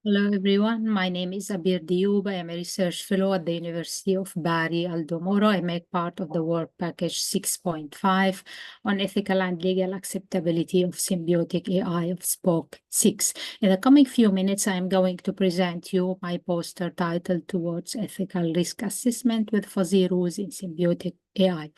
Hello everyone, my name is Abeer Dyoub. I am a research fellow at the University of Bari, Aldo, Moro. I make part of the work package 6.5 on ethical and legal acceptability of symbiotic AI of SPOC 6. In the coming few minutes, I am going to present you my poster titled Towards Ethical Risk Assessment with Fuzzy Rules in Symbiotic AI.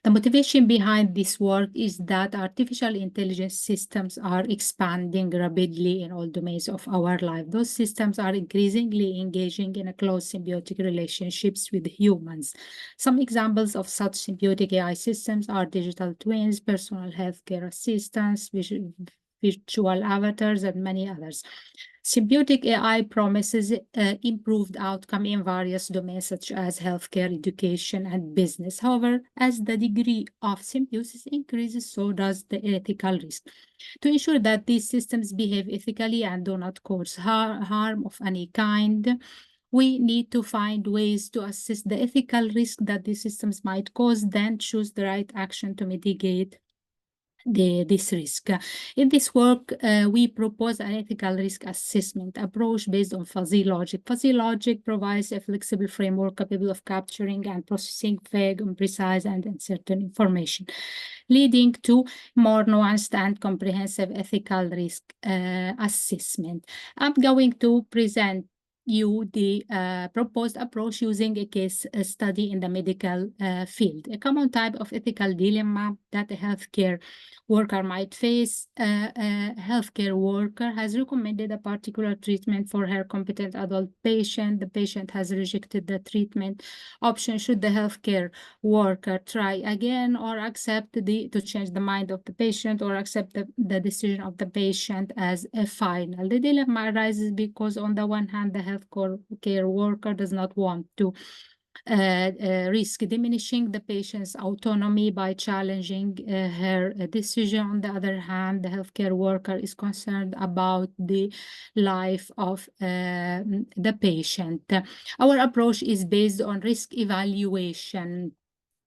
The motivation behind this work is that artificial intelligence systems are expanding rapidly in all domains of our life. Those systems are increasingly engaging in a close symbiotic relationships with humans. Some examples of such symbiotic AI systems are digital twins, personal healthcare assistants, virtual avatars, and many others. Symbiotic AI promises improved outcome in various domains such as healthcare, education, and business. However, as the degree of symbiosis increases, so does the ethical risk. To ensure that these systems behave ethically and do not cause harm of any kind, we need to find ways to assess the ethical risk that these systems might cause, then choose the right action to mitigate this risk. In this work, we propose an ethical risk assessment approach based on fuzzy logic. Fuzzy logic provides a flexible framework capable of capturing and processing vague, imprecise, and uncertain information, leading to more nuanced and comprehensive ethical risk assessment. I'm going to present you the proposed approach using a case study in the medical field. A common type of ethical dilemma that a healthcare worker might face. A healthcare worker has recommended a particular treatment for her competent adult patient. The patient has rejected the treatment option. Should the healthcare worker try again or accept to change the mind of the patient or accept the decision of the patient as a final? The dilemma arises because on the one hand, the healthcare worker does not want to risk diminishing the patient's autonomy by challenging her decision. On the other hand, the healthcare worker is concerned about the life of the patient. Our approach is based on risk evaluation,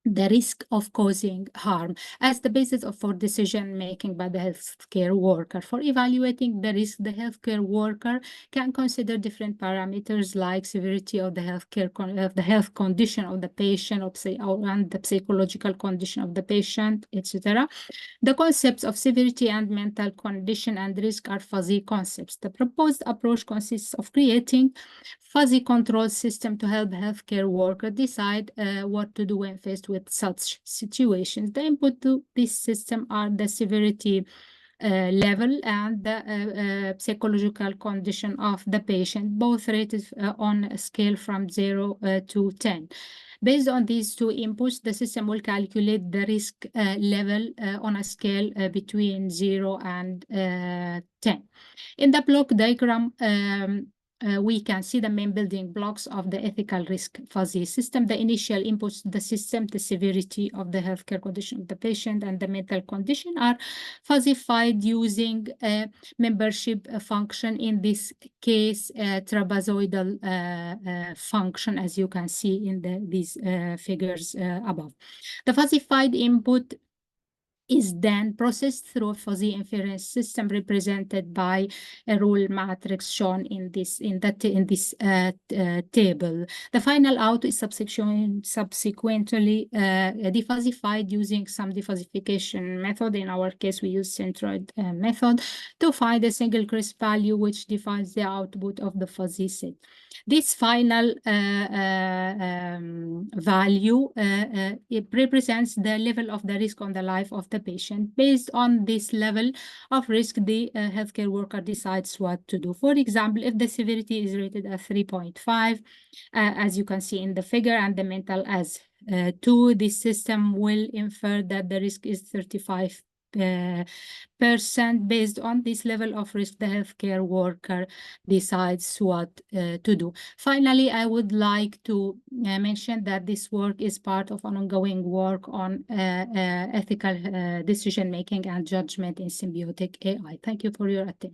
the risk of causing harm as the basis for decision making by the healthcare worker. For evaluating the risk, the healthcare worker can consider different parameters like severity of the health condition of the patient, and the psychological condition of the patient, etc. The concepts of severity and mental condition and risk are fuzzy concepts. The proposed approach consists of creating fuzzy control system to help healthcare workers decide what to do when faced with such situations. The input to this system are the severity level and the psychological condition of the patient, both rated on a scale from 0 to 10. Based on these two inputs, the system will calculate the risk level on a scale between 0 and 10. In the block diagram, we can see the main building blocks of the ethical risk fuzzy system. The initial inputs to the system, the severity of the healthcare condition of the patient and the mental condition, are fuzzified using a membership function, in this case, a trapezoidal function, as you can see in these figures above. The fuzzified input is then processed through a fuzzy inference system represented by a rule matrix shown in this table. The final out is subsequently defuzzified using some defuzzification method. In our case, we use centroid method to find a single crisp value which defines the output of the fuzzy set. This final value it represents the level of the risk on the life of the patient. Based on this level of risk, the healthcare worker decides what to do. For example, if the severity is rated at 3.5, as you can see in the figure, and the mental as 2, this system will infer that the risk is 35%. Based on this level of risk, the healthcare worker decides what to do. Finally, I would like to mention that this work is part of an ongoing work on ethical decision making and judgment in symbiotic AI. Thank you for your attention.